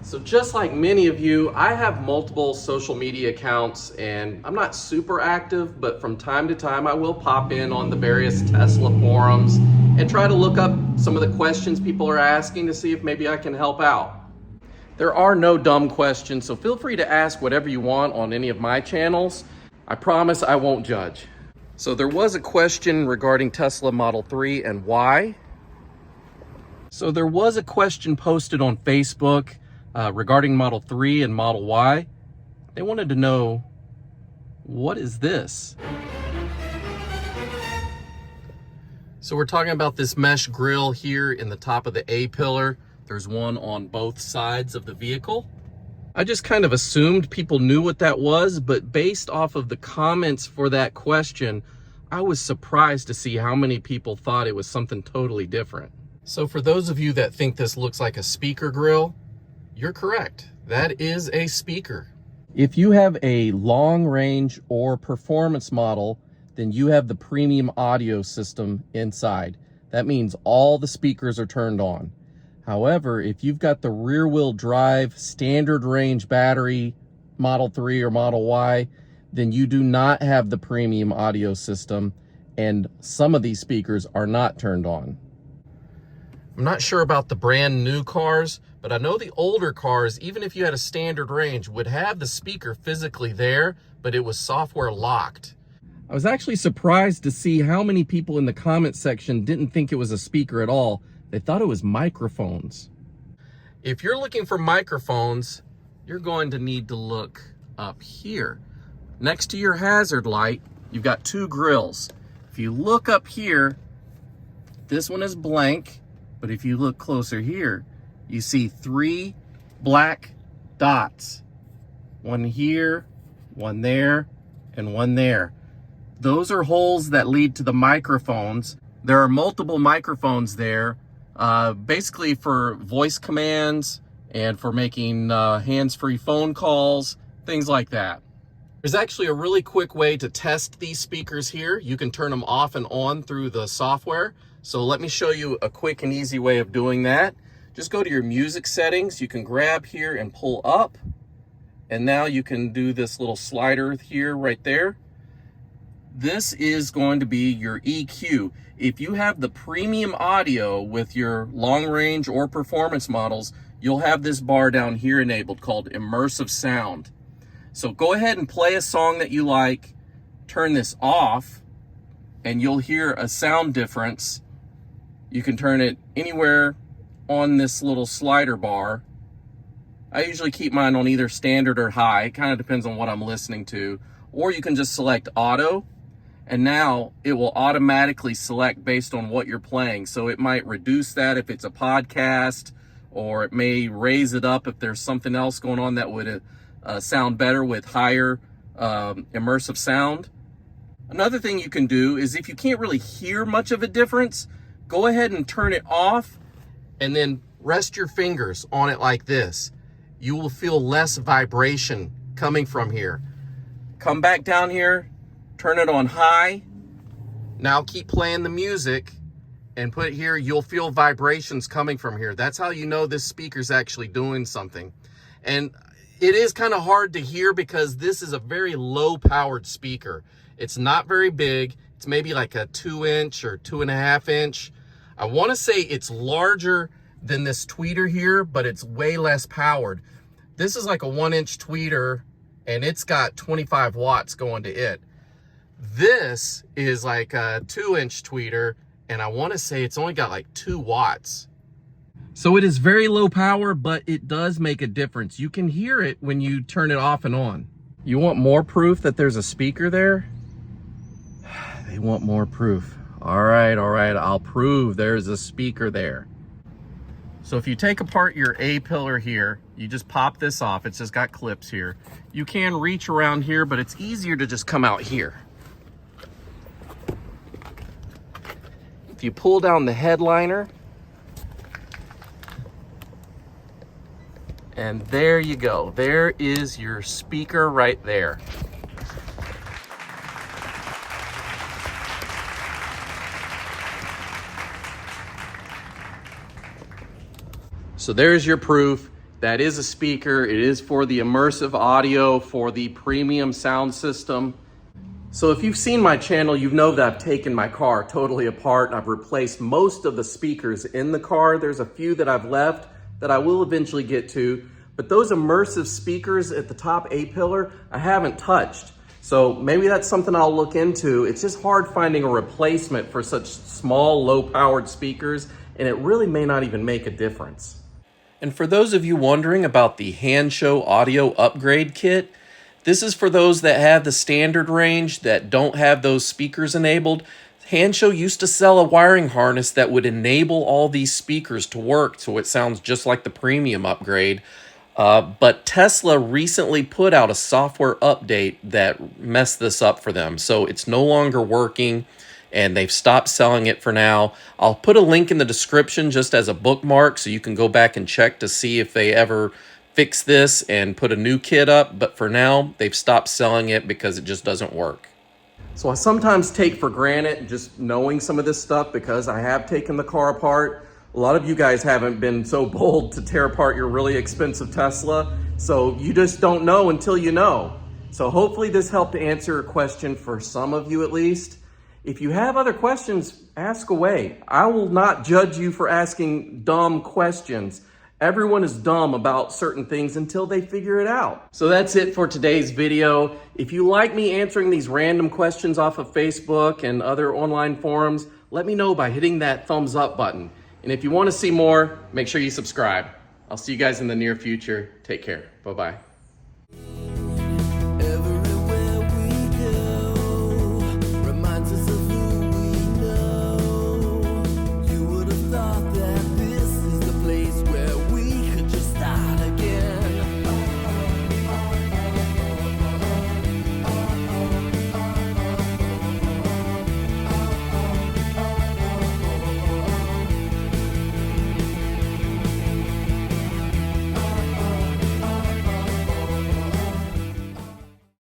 So just like many of you, I have multiple social media accounts and I'm not super active, but from time to time I will pop in on the various Tesla forums and try to look up some of the questions people are asking to see if maybe I can help out. There are no dumb questions, so feel free to ask whatever you want on any of my channels. I promise I won't judge. So there was a question regarding Tesla Model 3 and why. So there was a question posted on Facebook regarding Model 3 and Model Y. They wanted to know, what is this? So we're talking about this mesh grille here in the top of the A pillar. There's one on both sides of the vehicle. I just kind of assumed people knew what that was, but based off of the comments for that question, I was surprised to see how many people thought it was something totally different. So for those of you that think this looks like a speaker grill, you're correct. That is a speaker. If you have a long range or performance model, then you have the premium audio system inside. That means all the speakers are turned on. However, if you've got the rear wheel drive standard range battery Model 3 or Model Y, then you do not have the premium audio system, and some of these speakers are not turned on. I'm not sure about the brand new cars, but I know the older cars, even if you had a standard range, would have the speaker physically there, but it was software locked. I was actually surprised to see how many people in the comment section didn't think it was a speaker at all. They thought it was microphones. If you're looking for microphones, you're going to need to look up here. Next to your hazard light, you've got two grills. If you look up here, this one is blank. But if you look closer here, you see three black dots. One here, one there, and one there. Those are holes that lead to the microphones. There are multiple microphones there, basically for voice commands and for making hands-free phone calls, things like that. There's actually a really quick way to test these speakers here. You can turn them off and on through the software. So let me show you a quick and easy way of doing that. Just go to your music settings. You can grab here and pull up. And now you can do this little slider here, right there. This is going to be your EQ. If you have the premium audio with your long range or performance models, you'll have this bar down here enabled called immersive sound. So go ahead and play a song that you like, turn this off, and you'll hear a sound difference. You can turn it anywhere on this little slider bar. I usually keep mine on either standard or high. It kind of depends on what I'm listening to. Or you can just select auto, and now it will automatically select based on what you're playing. So it might reduce that if it's a podcast, or it may raise it up if there's something else going on that would sound better with higher immersive sound. Another thing you can do is if you can't really hear much of a difference, go ahead and turn it off and then rest your fingers on it like this. You will feel less vibration coming from here. Come back down here, turn it on high. Now keep playing the music and put it here. You'll feel vibrations coming from here. That's how you know this speaker's actually doing something. And it is kind of hard to hear because this is a very low powered speaker. It's not very big. It's maybe like a 2-inch or 2.5-inch. I want to say it's larger than this tweeter here, but it's way less powered. This is like a 1-inch tweeter and it's got 25 watts going to it. This is like a 2-inch tweeter and I want to say it's only got like 2 watts. So it is very low power, but it does make a difference. You can hear it when you turn it off and on. You want more proof that there's a speaker there? They want more proof. All right, I'll prove there's a speaker there. So if you take apart your A pillar here, you just pop this off. It's just got clips here. You can reach around here, but it's easier to just come out here. If you pull down the headliner, and there you go. There is your speaker right there. So there's your proof. That is a speaker. It is for the immersive audio, for the premium sound system. So if you've seen my channel, you know that I've taken my car totally apart and I've replaced most of the speakers in the car. There's a few that I've left that I will eventually get to, but those immersive speakers at the top A-pillar, I haven't touched. So maybe that's something I'll look into. It's just hard finding a replacement for such small, low-powered speakers, and it really may not even make a difference. And for those of you wondering about the Handshow audio upgrade kit, this is for those that have the standard range that don't have those speakers enabled. Handshow used to sell a wiring harness that would enable all these speakers to work so it sounds just like the premium upgrade. But Tesla recently put out a software update that messed this up for them. So it's no longer working and they've stopped selling it for now. I'll put a link in the description just as a bookmark so you can go back and check to see if they ever fix this and put a new kit up. But for now, they've stopped selling it because it just doesn't work. So I sometimes take for granted just knowing some of this stuff because I have taken the car apart. A lot of you guys haven't been so bold to tear apart your really expensive Tesla. So you just don't know until you know. So hopefully this helped to answer a question for some of you at least. If you have other questions, ask away. I will not judge you for asking dumb questions. Everyone is dumb about certain things until they figure it out. So that's it for today's video. If you like me answering these random questions off of Facebook and other online forums, let me know by hitting that thumbs up button. And if you want to see more, make sure you subscribe. I'll see you guys in the near future. Take care. Bye-bye.